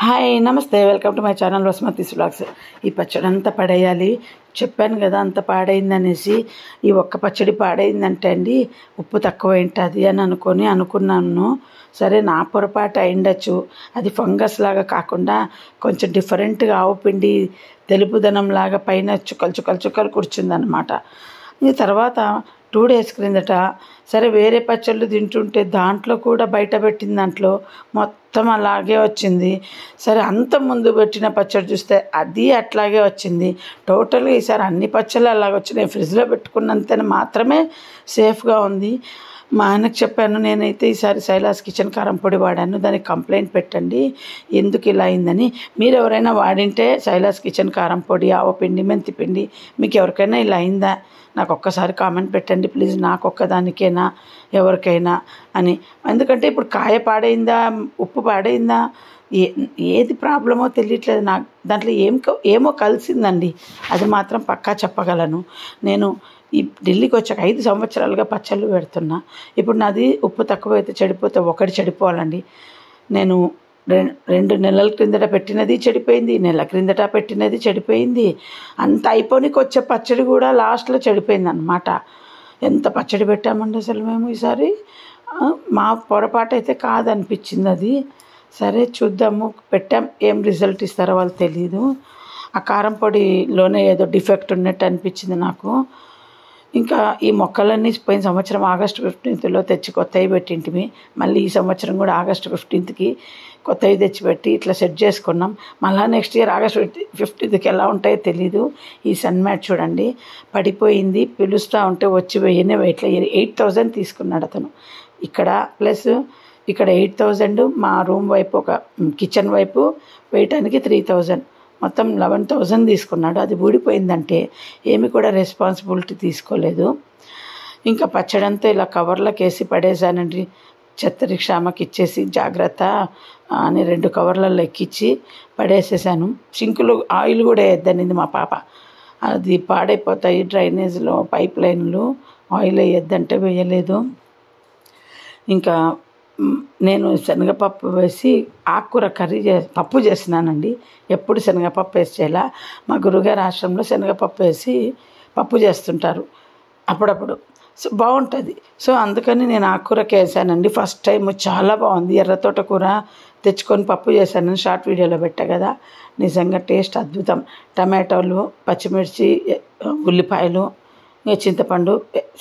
Hi నమస్తే, welcome to my channel Vasumathi's vlogs. ఈ పచ్చడి అంతా పడేయాలి చెప్పాను కదా, అంత పాడైందనేసి. ఈ ఒక్క పచ్చడి పాడైందంటే అండి ఉప్పు తక్కువ ఉంటుంది అని అనుకున్నాను. సరే, నా పొరపాటు అయిండొచ్చు. అది ఫంగస్ లాగా కాకుండా కొంచెం డిఫరెంట్గా ఆవు పిండి తెలుపుదనం లాగా పైన చుక్కలు కూర్చుందనమాట. ఈ తర్వాత 2 days క్రిందట సరే వేరే పచ్చళ్ళు తింటుంటే దాంట్లో కూడా బయట పెట్టిన దాంట్లో మొత్తం అలాగే వచ్చింది. సరే, అంత ముందు పెట్టిన పచ్చడి చూస్తే అది అట్లాగే వచ్చింది. టోటల్గా ఈసారి అన్ని పచ్చళ్ళు అలాగే వచ్చినాయి. ఫ్రిడ్జ్లో పెట్టుకున్నంత మాత్రమే సేఫ్గా ఉంది. మా ఆయనకు చెప్పాను, నేనైతే ఈసారి శైలాస్ కిచెన్ కారం పొడి వాడాను, దానికి కంప్లైంట్ పెట్టండి ఎందుకు ఇలా అయిందని. మీరు ఎవరైనా వాడింటే శైలాస్ కిచెన్ కారం పొడి, ఆవపిండి, మెంతిపిండి మీకు ఎవరికైనా ఇలా అయిందా నాకు ఒక్కసారి కామెంట్ పెట్టండి ప్లీజ్. నాకు ఒక్కదానికైనా ఎవరికైనా అని. ఎందుకంటే ఇప్పుడు కాయ పాడైందా, ఉప్పు పాడైందా, ఏది ప్రాబ్లమో తెలియట్లేదు నాకు. దాంట్లో ఏమో కలిసిందండి, అది మాత్రం పక్కా చెప్పగలను. నేను ఈ ఢిల్లీకి వచ్చాక 5 సంవత్సరాలుగా పచ్చళ్ళు పెడుతున్నా. ఇప్పుడు నాది ఉప్పు తక్కువైతే చెడిపోతే ఒకటి చెడిపోవాలండి. నేను 2 నెలల క్రిందట పెట్టినది చెడిపోయింది, నెల క్రిందట పెట్టినది చెడిపోయింది. అంత అయిపోనికి వచ్చే పచ్చడి కూడా లాస్ట్లో చెడిపోయింది అనమాట. ఎంత పచ్చడి పెట్టామండి అసలు మేము ఈసారి. మా పొరపాటు అయితే కాదనిపించింది అది. సరే చూద్దాము, పెట్టాం, ఏం రిజల్ట్ ఇస్తారో వాళ్ళు తెలీదు. ఆ కారం పొడిలోనే ఏదో డిఫెక్ట్ ఉన్నట్టు అనిపించింది నాకు. ఇంకా ఈ మొక్కలన్నీ పోయిన సంవత్సరం August 15th తెచ్చి కొత్తవి పెట్టింటిమి. మళ్ళీ ఈ సంవత్సరం కూడా August 15th కొత్తవి తెచ్చిపెట్టి ఇట్లా సెట్ చేసుకున్నాం. మళ్ళీ నెక్స్ట్ ఇయర్ August 15th ఎలా ఉంటాయో తెలీదు. ఈ సన్ మ్యాట్ చూడండి పడిపోయింది, పిలుస్తూ ఉంటే వచ్చి వెయ్యనే ఇట్లా 8,000 తీసుకున్నాడు అతను ఇక్కడ. ప్లస్ ఇక్కడ 8,000, మా రూమ్ వైపు ఒక కిచెన్ వైపు వేయటానికి 3,000, మొత్తం 11,000 తీసుకున్నాడు. అది ఊడిపోయిందంటే ఏమి కూడా రెస్పాన్సిబిలిటీ తీసుకోలేదు. ఇంకా పచ్చడంతా ఇలా కవర్లోకి వేసి పడేసానండి. చెత్త రిక్షామకి ఇచ్చేసి జాగ్రత్త అని 2 కవర్లలో ఎక్కించి పడేసేసాను. సింకులు ఆయిల్ కూడా వేయొద్దనింది మా పాప, అది పాడైపోతాయి డ్రైనేజ్లో పైప్ లైన్లు, ఆయిల్ వేయొద్దంటే వేయలేదు. ఇంకా నేను శనగపప్పు వేసి ఆకుకూర కర్రీ పప్పు చేసినానండి. ఎప్పుడు శనగపప్పు వేసి చేయాల. మా గురుగారు ఆశ్రమంలో శనగపప్పు వేసి పప్పు చేస్తుంటారు అప్పుడప్పుడు. సో బాగుంటుంది. సో అందుకని నేను ఆకుకూరకి వేసానండి. ఫస్ట్ టైం చాలా బాగుంది. ఎర్రతోట కూర తెచ్చుకొని పప్పు చేశాను, షార్ట్ వీడియోలో పెట్టా కదా. నిజంగా టేస్ట్ అద్భుతం. టమాటోలు, పచ్చిమిర్చి, ఉల్లిపాయలు, చింతపండు,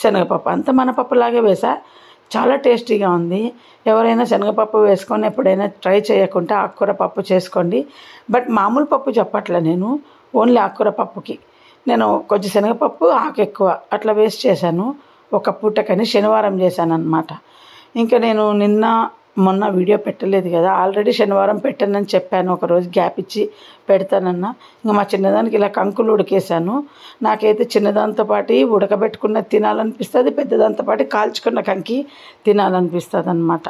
శనగపప్పు అంతా మన పప్పులాగే వేసా. చాలా టేస్టీగా ఉంది. ఎవరైనా శనగపప్పు వేసుకొని ఎప్పుడైనా ట్రై చేయకుంటే ఆకుకూర పప్పు చేసుకోండి. బట్ మామూలు పప్పు చెప్పట్లే నేను, ఓన్లీ ఆకుకూర పప్పుకి నేను కొంచెం శనగపప్పు ఆకు ఎక్కువ అట్లా వేస్ట్ చేశాను. ఒక పూటకని శనివారం చేశాను అనమాట. ఇంకా నేను మొన్న వీడియో పెట్టలేదు కదా, ఆల్రెడీ శనివారం పెట్టానని చెప్పాను. ఒకరోజు గ్యాప్ ఇచ్చి పెడతానన్నా. ఇంకా మా చిన్నదానికి ఇలా కంకులు ఉడికేసాను. నాకైతే చిన్నదాంతో పాటు ఉడకబెట్టుకున్నది తినాలనిపిస్తుంది, పెద్దదాంతో పాటు కాల్చుకున్న కంకి తినాలనిపిస్తుంది అనమాట.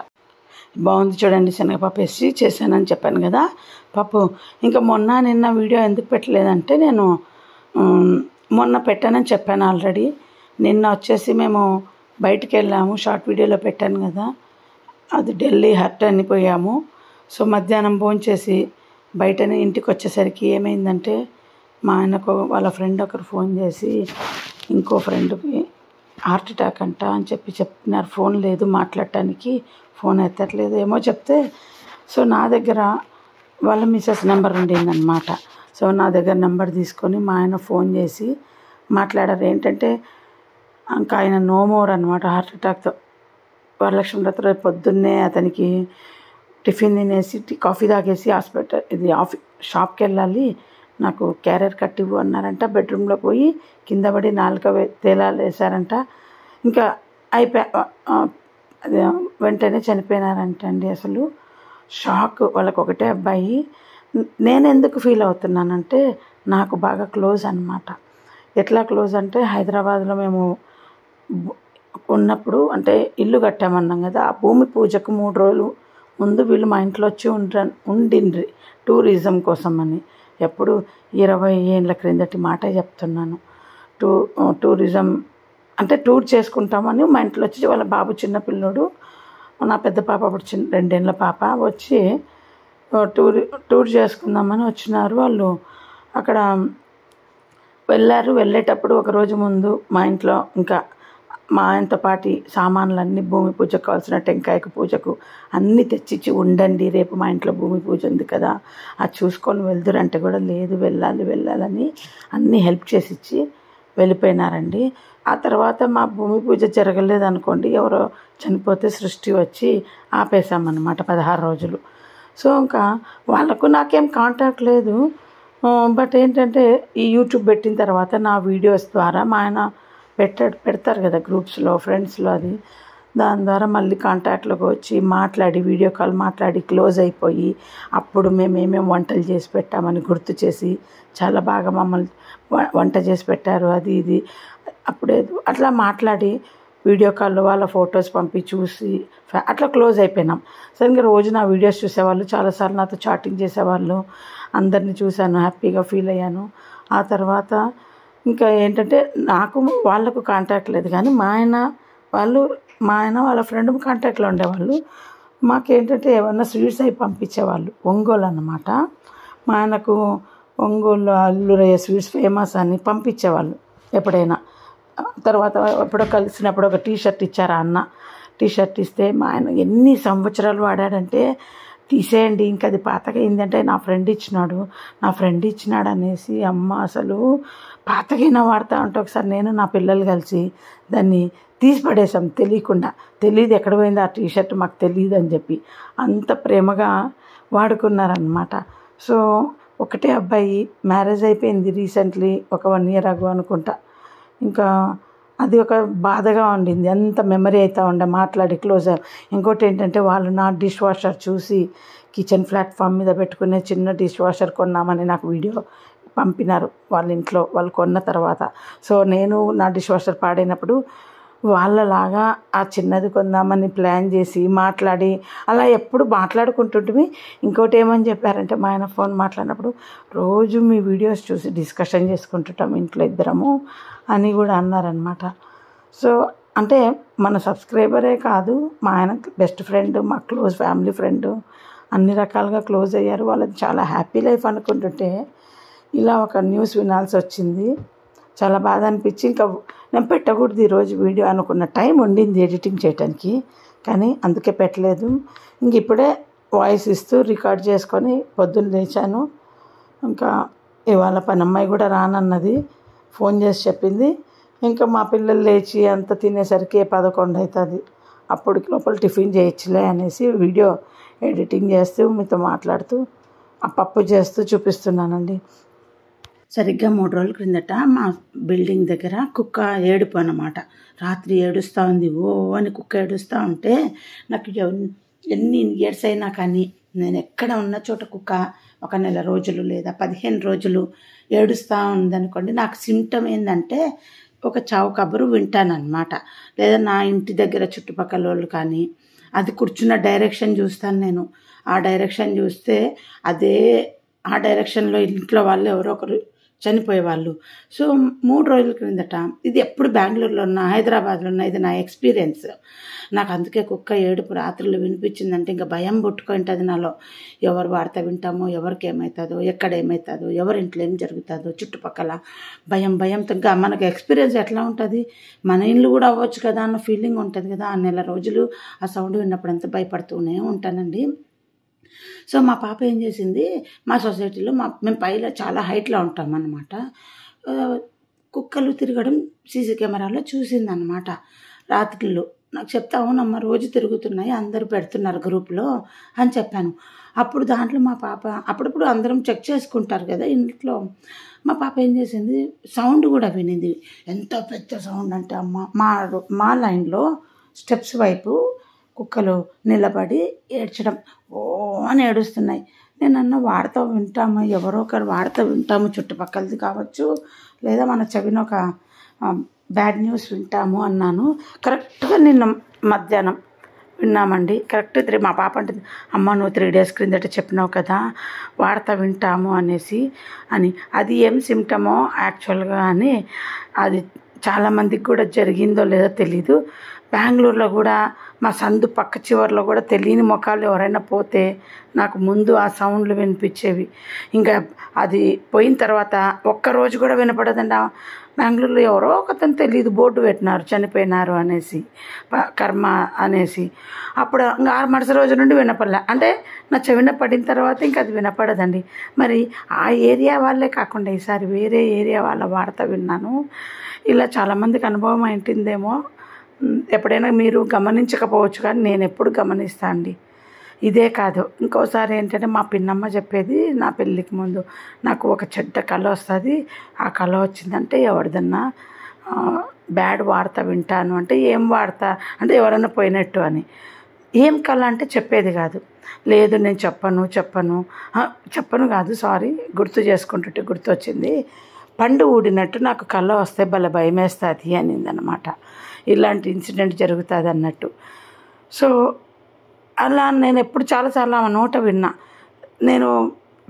బాగుంది చూడండి, శనగపప్పు వేసి చేశానని చెప్పాను కదా పప్పు. ఇంకా నిన్న వీడియో ఎందుకు పెట్టలేదంటే, నేను మొన్న పెట్టానని చెప్పాను ఆల్రెడీ. నిన్న వచ్చేసి మేము బయటికి వెళ్ళాము, షార్ట్ వీడియోలో పెట్టాను కదా, అది ఢిల్లీ హర్ట్ అనిపోయాము. సో మధ్యాహ్నం భోంచేసి బయటనే ఇంటికి వచ్చేసరికి ఏమైందంటే, మా ఆయనకు వాళ్ళ ఫ్రెండ్ ఒకరు ఫోన్ చేసి ఇంకో ఫ్రెండ్కి హార్ట్ అటాక్ అంట అని చెప్పినారు. ఫోన్ లేదు మాట్లాడటానికి, ఫోన్ ఎత్తట్లేదు ఏమో చెప్తే, సో నా దగ్గర వాళ్ళ మిస్సెస్ నెంబర్ ఉండిందనమాట. సో నా దగ్గర నెంబర్ తీసుకొని మా ఆయన ఫోన్ చేసి మాట్లాడారు. ఏంటంటే ఇంకా ఆయన నో మోర్ అనమాట హార్ట్ అటాక్తో. వరలక్ష్మి వ్రతం పొద్దున్నే అతనికి టిఫిన్ తినేసి కాఫీ తాగేసి షాప్కి వెళ్ళాలి, నాకు క్యారియర్ కట్టివ్వు అన్నారంట. బెడ్రూమ్లో పోయి కింద పడి 4 తేలాలు వేశారంట. ఇంకా అది వెంటనే చనిపోయినారంట అండి. అసలు షాక్. వాళ్ళకు ఒకటే అబ్బాయి. నేను ఎందుకు ఫీల్ అవుతున్నానంటే, నాకు బాగా క్లోజ్ అనమాట. ఎట్లా క్లోజ్ అంటే, హైదరాబాద్లో మేము ఉన్నప్పుడు అంటే ఇల్లు కట్టామన్నాం కదా, ఆ భూమి పూజకు 3 రోజులు ముందు వీళ్ళు మా ఇంట్లో వచ్చి ఉండిండ్రి టూరిజం కోసం అని. ఎప్పుడు 20 ఏళ్ళ క్రిందటి మాట చెప్తున్నాను. టూరిజం అంటే టూర్ చేసుకుంటామని మా ఇంట్లో వచ్చి, వాళ్ళ బాబు చిన్నపిల్లోడు, నా పెద్ద పాప అప్పుడు 2 ఏళ్ళ పాప వచ్చి టూర్ చేసుకుందామని వచ్చినారు వాళ్ళు. అక్కడ వెళ్ళేటప్పుడు ఒకరోజు ముందు మా ఇంట్లో ఇంకా మా ఆయనతో పాటి సామాన్లన్నీ భూమి పూజకు కావాల్సిన టెంకాయకు పూజకు అన్నీ తెచ్చిచ్చి ఉండండి, రేపు మా ఇంట్లో భూమి పూజ ఉంది కదా, అది చూసుకొని వెళ్దురంటే కూడా లేదు వెళ్ళాలని అన్నీ హెల్ప్ చేసి ఇచ్చి వెళ్ళిపోయినారండి. ఆ తర్వాత మా భూమి పూజ జరగలేదనుకోండి, ఎవరో చనిపోతే సృష్టి వచ్చి ఆపేసామన్నమాట 16 రోజులు. సో ఇంకా వాళ్ళకు నాకేం కాంటాక్ట్ లేదు. బట్ ఏంటంటే ఈ యూట్యూబ్ పెట్టిన తర్వాత నా వీడియోస్ ద్వారా మా ఆయన పెడతారు కదా గ్రూప్స్లో, ఫ్రెండ్స్లో, అది దాని ద్వారా మళ్ళీ కాంటాక్ట్లోకి వచ్చి మాట్లాడి వీడియో కాల్ మాట్లాడి క్లోజ్ అయిపోయి అప్పుడు మేము ఏమేమి వంటలు చేసి పెట్టామని గుర్తు చేసి చాలా బాగా మమ్మల్ని వంట చేసి పెట్టారు అది ఇది అప్పుడే అట్లా మాట్లాడి వీడియో కాల్లో వాళ్ళ ఫొటోస్ పంపి చూసి అట్లా క్లోజ్ అయిపోయినాం. సరిగ్గా రోజు నా వీడియోస్ చూసేవాళ్ళు, చాలాసార్లు నాతో చాటింగ్ చేసేవాళ్ళు, అందరినీ చూశాను, హ్యాపీగా ఫీల్ అయ్యాను. ఆ తర్వాత ఇంకా ఏంటంటే నాకు వాళ్ళకు కాంటాక్ట్ లేదు, కానీ మా ఆయన వాళ్ళ ఫ్రెండ్ కాంటాక్ట్లో ఉండేవాళ్ళు. మాకేంటంటే ఏమన్నా స్వీట్స్ అవి పంపించేవాళ్ళు. ఒంగోలు అన్నమాట. మా ఆయనకు ఒంగోలు అల్లురయ్య స్వీట్స్ ఫేమస్ అని పంపించేవాళ్ళు ఎప్పుడైనా. తర్వాత ఎప్పుడో కలిసినప్పుడు ఒక టీషర్ట్ ఇచ్చారు అన్న. టీషర్ట్ ఇస్తే మా ఆయన ఎన్ని సంవత్సరాలు వాడాడంటే తీసేయండి ఇంకా అది పాతగా అయిందంటే నా ఫ్రెండ్ ఇచ్చినాడు అనేసి అమ్మ అసలు పాతగైనా వాడుతూ ఉంటే ఒకసారి నేను నా పిల్లలు కలిసి దాన్ని తీసి పడేసాం తెలియదు ఎక్కడ పోయింది ఆ టీషర్ట్ మాకు తెలియదు అని చెప్పి అంత ప్రేమగా వాడుకున్నారనమాట. సో ఒకటే అబ్బాయి, మ్యారేజ్ అయిపోయింది రీసెంట్లీ ఒక 1 year ago అనుకుంటా. ఇంకా అది ఒక బాధగా ఉండింది, అంత మెమరీ అవుతూ ఉండే మాట్లాడి క్లోజ్. ఇంకోటి ఏంటంటే వాళ్ళు నా డిష్ వాషర్ చూసి కిచెన్ ప్లాట్ఫామ్ మీద పెట్టుకునే చిన్న డిష్ వాషర్ కొన్నామని నాకు వీడియో పంపినారు వాళ్ళ ఇంట్లో వాళ్ళు కొన్న తర్వాత. సో నేను నా డిష్ వాషర్ పాడైనప్పుడు వాళ్ళలాగా ఆ చిన్నది కొందామని ప్లాన్ చేసి మాట్లాడి అలా ఎప్పుడు మాట్లాడుకుంటుంటే. ఇంకోటి ఏమని చెప్పారంటే మా ఆయన ఫోన్ మాట్లాడినప్పుడు రోజు మీ వీడియోస్ చూసి డిస్కషన్ చేసుకుంటుంటాం ఇంట్లో ఇద్దరము అని కూడా అన్నారనమాట. సో అంటే మన సబ్స్క్రైబరే కాదు, మా ఆయన బెస్ట్ ఫ్రెండ్, మా క్లోజ్ ఫ్యామిలీ ఫ్రెండ్, అన్ని రకాలుగా క్లోజ్ అయ్యారు. వాళ్ళది చాలా హ్యాపీ లైఫ్ అనుకుంటుంటే ఇలా ఒక న్యూస్ వినాల్సి వచ్చింది. చాలా బాధ అనిపించి ఇంకా నేను పెట్టకూడదు ఈరోజు వీడియో అనుకున్న టైం ఉండింది ఎడిటింగ్ చేయడానికి, కానీ అందుకే పెట్టలేదు. ఇంక ఇప్పుడే వాయిస్ ఇస్తూ రికార్డ్ చేసుకొని పొద్దున్న లేచాను. ఇంకా ఇవాళ పనమ్మాయి కూడా రానన్నది, ఫోన్ చేసి చెప్పింది. ఇంకా మా పిల్లలు లేచి అంత తినేసరికి 11 అవుతుంది. అప్పటికి లోపల టిఫిన్ చేయొచ్చులే అనేసి వీడియో ఎడిటింగ్ చేస్తూ మీతో మాట్లాడుతూ ఆ పప్పు చేస్తూ చూపిస్తున్నానండి. సరిగ్గా 3 రోజుల క్రిందట మా బిల్డింగ్ దగ్గర కుక్క ఏడుపు అన్నమాట. రాత్రి ఏడుస్తూ ఉంది, ఓ అని కుక్క ఏడుస్తూ ఉంటే నాకు ఎన్ని ఇయర్స్ అయినా కానీ నేను ఎక్కడ ఉన్న చోట కుక్క 1 నెల రోజులు లేదా 15 రోజులు ఏడుస్తూ ఉందనుకోండి, నాకు సిమ్టమ్ ఏంటంటే ఒక చావు కబురు వింటానన్నమాట. లేదా నా ఇంటి దగ్గర చుట్టుపక్కల వాళ్ళు కానీ అది కూర్చున్న డైరెక్షన్ చూస్తాను నేను. ఆ డైరెక్షన్ చూస్తే ఆ డైరెక్షన్లో ఇంట్లో వాళ్ళు ఎవరో ఒకరు చనిపోయేవాళ్ళు. సో 3 రోజుల క్రిందట, ఇది ఎప్పుడు బెంగళూరులో ఉన్నా హైదరాబాద్లో ఉన్నా, ఇది నా ఎక్స్పీరియన్స్. నాకు అందుకే కుక్క ఏడుపు రాత్రులు వినిపించిందంటే ఇంకా భయం పుట్టుకుంటుంది నాలో. ఎవరు వార్త వింటామో, ఎవరికి ఏమవుతుందో, ఎక్కడ ఏమవుతుందో, ఎవరింట్లో ఏం జరుగుతుందో, చుట్టుపక్కల భయంతో ఇంకా మనకు ఎక్స్పీరియన్స్ ఎట్లా ఉంటుంది, మన ఇల్లు కూడా అవ్వచ్చు కదా అన్న ఫీలింగ్ ఉంటుంది కదా. ఆ నెల రోజులు ఆ సౌండ్ విన్నప్పుడు అంతా భయపడుతూనే ఉంటానండి. సో మా పాప ఏం చేసింది, మా సొసైటీలో మేము పైలో చాలా హైట్లో ఉంటాం అన్నమాట. కుక్కలు తిరగడం సీసీ కెమెరాలో చూసిందన్నమాట రాత్రిలో. నాకు చెప్తా, అవునమ్మ రోజు తిరుగుతున్నాయి, అందరూ పెడుతున్నారు గ్రూప్లో అని చెప్పాను. అప్పుడు దాంట్లో మా పాప అప్పుడప్పుడు అందరం చెక్ చేసుకుంటారు కదా ఇంట్లో. మా పాప ఏం చేసింది, సౌండ్ కూడా వినింది. ఎంత పెద్ద సౌండ్ అంటే మా లైన్లో స్టెప్స్ వైపు కుక్కలు నిలబడి ఏడ్చడం, ఓ అని ఏడుస్తున్నాయి. నేనన్నా వార్త వింటాము, ఎవరో ఒకరు వార్త వింటాము, చుట్టుపక్కలది కావచ్చు లేదా మన చెవిన ఒక బ్యాడ్ న్యూస్ వింటాము అన్నాను. కరెక్ట్గా నిన్న మధ్యాహ్నం విన్నామండి. కరెక్ట్ మా పాప అంటుంది, అమ్మ నువ్వు 3 days క్రిందట చెప్పినావు కదా వార్త వింటాము అనేసి అని. అది ఏం సిమ్టమో యాక్చువల్గా అని అది చాలామందికి కూడా జరిగిందో లేదో తెలీదు. బెంగళూరులో కూడా మా సందు పక్క చివరిలో కూడా తెలియని ముఖాలు ఎవరైనా పోతే నాకు ముందు ఆ సౌండ్లు వినిపించేవి. ఇంకా అది పోయిన తర్వాత ఒక్కరోజు కూడా వినపడదండి. బెంగళూరులో ఎవరో ఒకతను తెలియదు బోర్డు పెట్టినారు చనిపోయినారు అనేసి, కర్మ అనేసి. అప్పుడు ఇంకా మరుసటి రోజు నుండి వినపడలే. అంటే నా చెవిన పడిన తర్వాత ఇంకా అది వినపడదండి. మరి ఆ ఏరియా వాళ్ళే కాకుండా ఈసారి వేరే ఏరియా వాళ్ళ వార్త విన్నాను. ఇలా చాలామందికి అనుభవం అయింటుందేమో, ఎప్పుడైనా మీరు గమనించకపోవచ్చు కానీ నేను ఎప్పుడు గమనిస్తాను అండి. ఇదే కాదు, ఇంకోసారి ఏంటంటే మా పిన్నమ్మ చెప్పేది, నా పెళ్ళికి ముందు నాకు ఒక చెడ్డ కళ వస్తుంది. ఆ కళ వచ్చిందంటే ఎవరిదన్నా బ్యాడ్ వార్త వింటాను అంటే ఏం వార్త అంటే ఎవరైనా పోయినట్టు అని. ఏం కళ అంటే చెప్పేది కాదు. లేదు నేను చెప్పను కాదు, సారీ, గుర్తు చేసుకుంటుంటే గుర్తొచ్చింది. పండు ఊడినట్టు నాకు కళ వస్తే భలే భయం వేస్తుంది అనిందనమాట. ఇలాంటి ఇన్సిడెంట్ జరుగుతుంది అన్నట్టు. సో అలా నేను ఎప్పుడు చాలాసార్లు ఆమె నోట విన్నా. నేను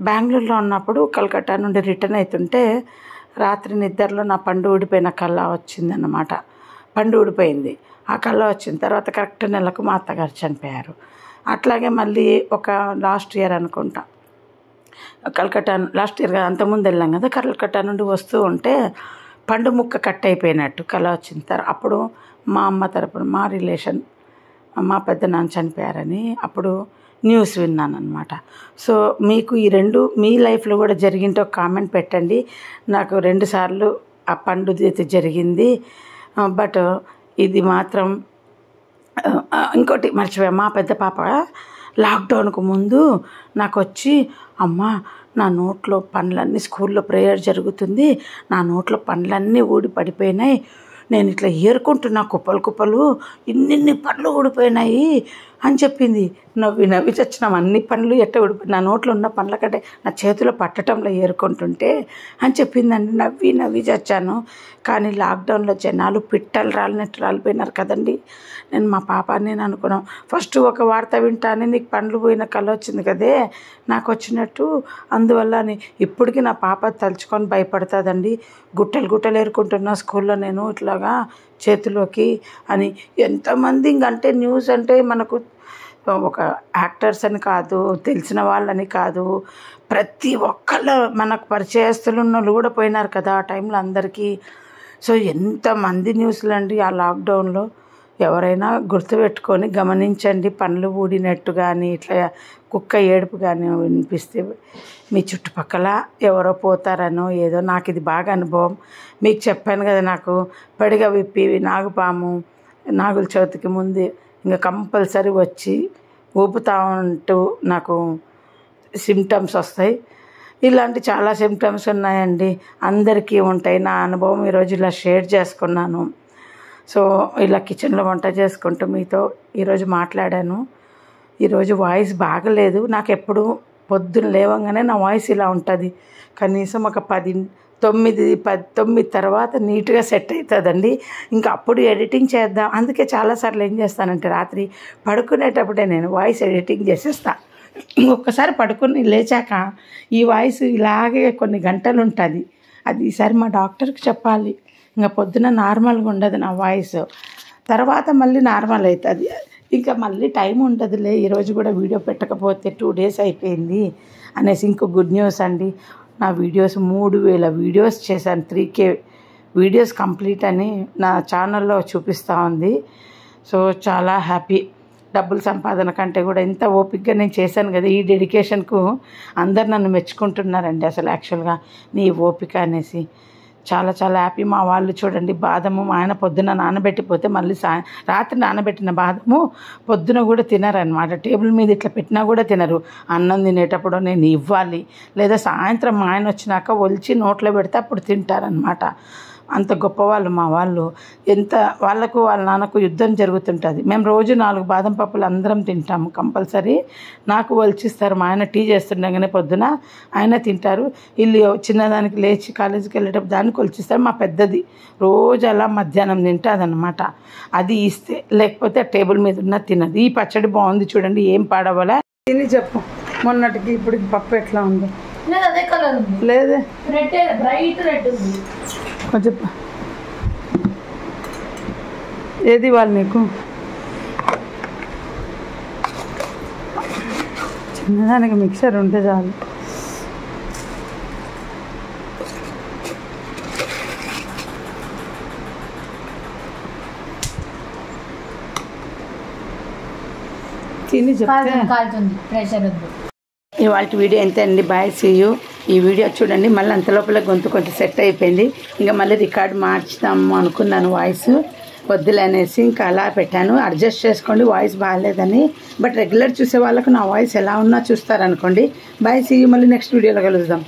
బెంగళూరులో ఉన్నప్పుడు కలకత్తా నుండి రిటర్న్ అవుతుంటే రాత్రి నిద్రలో నా పండు ఊడిపోయిన కళ వచ్చిందన్నమాట. పండు ఊడిపోయింది. ఆ కళ వచ్చిన తర్వాత కరెక్ట్ నెలకు మా అత్తగారు చనిపోయారు. అట్లాగే మళ్ళీ ఒక లాస్ట్ ఇయర్ అనుకుంటా కలకత్తా, లాస్ట్ ఇయర్ అంతకుముందు వెళ్ళాం కదా, కలకత్తా నుండి వస్తూ ఉంటే పండు ముక్క కట్ అయిపోయినట్టు కళ వచ్చిన తర్వాత అప్పుడు మా అమ్మ తరపున మా రిలేషన్ మా పెద్ద నాన్న చనిపోయారని అప్పుడు న్యూస్ విన్నాను అనమాట. సో మీకు ఈ రెండు మీ లైఫ్లో కూడా జరిగింటే ఒక కామెంట్ పెట్టండి. నాకు 2 సార్లు ఆ పండు అయితే జరిగింది. బట్ ఇది మాత్రం ఇంకోటి మర్చిపోయా. మా పెద్ద పాప లాక్డౌన్కు ముందు నాకు వచ్చి, అమ్మ నా నోట్లో పండ్లన్నీ, స్కూల్లో ప్రేయర్ జరుగుతుంది, నా నోట్లో పండ్లన్నీ ఊడి పడిపోయినాయి, నేను ఇట్లా ఏరుకుంటున్నా కుప్పలు ఇన్ని పండ్లు ఊడిపోయినాయి అని చెప్పింది. నవ్వి చచ్చినాం. అన్ని పండ్లు ఎట్ట ఊడిపోయి, నా నోట్లో ఉన్న పండ్ల కంటే నా చేతిలో పట్టడంలో ఏరుకుంటుంటే అని చెప్పిందండి. నవ్వి చచ్చాను. కానీ లాక్డౌన్లో జనాలు పిట్టలు రాలినట్టు రాలిపోయినారు కదండి. నేను మా పాప నేను అనుకున్నాం, ఫస్ట్ ఒక వార్త వింటానే నీకు పండ్లు పోయిన కళ వచ్చింది కదే నాకు వచ్చినట్టు, అందువల్ల అని ఇప్పటికీ నా పాప తలుచుకొని భయపడుతుందండి. గుట్టలు ఏరుకుంటున్నా స్కూల్లో నేను ఇట్లాగా చేతిలోకి అని. ఎంతమంది ఇంకంటే న్యూస్ అంటే మనకు ఒక యాక్టర్స్ అని కాదు, తెలిసిన వాళ్ళని కాదు, ప్రతి ఒక్కళ్ళు మనకు పరిచయస్తులు ఉన్న వాళ్ళు కూడా పోయినారు కదా ఆ టైంలో అందరికీ. సో ఎంతమంది న్యూస్లు అండి ఆ లాక్డౌన్లో. ఎవరైనా గుర్తుపెట్టుకొని గమనించండి. పండ్లు ఊడినట్టు కానీ ఇట్లా కుక్క ఏడుపు కానీ వినిపిస్తే మీ చుట్టుపక్కల ఎవరో పోతారనో ఏదో. నాకు ఇది బాగా అనుభవం. మీకు చెప్పాను కదా, నాకు పడిగ విప్పి నాగుపాము నాగుల చవితికి ముందు ఇంకా కంపల్సరీ వచ్చి ఊపుతా ఉంటూ నాకు సిమ్టమ్స్ వస్తాయి. ఇలాంటి చాలా సిమ్టమ్స్ ఉన్నాయండి, అందరికీ ఉంటాయి. నా అనుభవం ఈరోజు ఇలా షేర్ చేసుకున్నాను. సో ఇలా కిచెన్లో వంట చేసుకుంటూ మీతో ఈరోజు మాట్లాడాను. ఈరోజు వాయిస్ బాగలేదు. నాకు ఎప్పుడు పొద్దున్న లేవగానే నా వాయిస్ ఇలా ఉంటుంది. కనీసం ఒక 9 తర్వాత నీట్గా సెట్ అవుతుందండి. ఇంకా అప్పుడు ఎడిటింగ్ చేద్దాం. అందుకే చాలాసార్లు ఏం చేస్తానంటే రాత్రి పడుకునేటప్పుడే నేను వాయిస్ ఎడిటింగ్ చేసేస్తాను. ఒక్కసారి పడుకుని లేచాక ఈ వాయిస్ ఇలాగే కొన్ని గంటలు ఉంటుంది. అది ఈసారి మా డాక్టర్కి చెప్పాలి. ఇంకా పొద్దున నార్మల్గా ఉండదు నా వాయిస్, తర్వాత మళ్ళీ నార్మల్ అవుతుంది. ఇంకా మళ్ళీ టైం ఉండదులే, ఈరోజు కూడా వీడియో పెట్టకపోతే 2 days అయిపోయింది అనేసి. ఇంకో గుడ్ న్యూస్ అండి, నా వీడియోస్ 3000 వీడియోస్ చేశాను. 3K వీడియోస్ కంప్లీట్ అని నా ఛానల్లో చూపిస్తూ ఉంది. సో చాలా హ్యాపీ. డబ్బుల సంపాదన కంటే కూడా ఎంత ఓపికగా నేను చేశాను కదా, ఈ డెడికేషన్కు అందరు నన్ను మెచ్చుకుంటున్నారండి. అసలు యాక్చువల్గా నీ ఓపిక అనేసి చాలా చాలా హ్యాపీ. మా వాళ్ళు చూడండి, బాదము మా ఆయన పొద్దున నానబెట్టిపోతే మళ్ళీ రాత్రి నానబెట్టిన బాదము పొద్దున కూడా తినరనమాట. టేబుల్ మీద ఇట్లా పెట్టినా కూడా తినరు. అన్నం తినేటప్పుడు నేను ఇవ్వాలి, లేదా సాయంత్రం మా ఆయన వచ్చినాక ఒలిచి నోట్లో పెడితే అప్పుడు తింటారనమాట. అంత గొప్పవాళ్ళు మా వాళ్ళు. ఎంత వాళ్ళకు వాళ్ళ నాన్నకు యుద్ధం జరుగుతుంటుంది. మేము రోజు 4 బాదం పప్పులు అందరం తింటాము కంపల్సరీ. నాకు ఒలిచిస్తారు. మా ఆయన టీ చేస్తుండగానే పొద్దున ఆయన తింటారు. వీళ్ళు చిన్నదానికి లేచి కాలేజీకి వెళ్ళేటప్పుడు దానికి ఒలిచిస్తారు. మా పెద్దది రోజు అలా మధ్యాహ్నం తింటుందన్నమాట. అది ఇస్తే, లేకపోతే టేబుల్ మీద ఉన్న తినదు. ఈ పచ్చడి బాగుంది చూడండి, ఏం పాడవలే. తిని చెప్పు, మొన్నటికి ఇప్పటికి పప్పు ఎట్లా ఉందో. అదే కలర్ ఉంది, లేదే బ్రైట్ రెడ్ ఉంది. కొంచెం ఏది వాళ్ళు నీకు చిన్నదానికి మిక్సర్ ఉంటే చాలు. తిని చెప్తే ఇవాళ వీడియో ఎంత అండి. Bye, see you. ఈ వీడియో చూడండి. మళ్ళీ అంత లోపల గొంతు కొంచెం సెట్ అయిపోయింది. ఇంకా మళ్ళీ రికార్డ్ మార్చుదాము అనుకున్నాను, వాయిస్ వద్దులే అనేసి ఇంకా అలా పెట్టాను. అడ్జస్ట్ చేసుకోండి, వాయిస్ బాగాలేదని. బట్ రెగ్యులర్ చూసే వాళ్ళకు నా వాయిస్ ఎలా ఉన్నా చూస్తారనుకోండి. Bye, see you. మళ్ళీ నెక్స్ట్ వీడియోలో కలుద్దాం.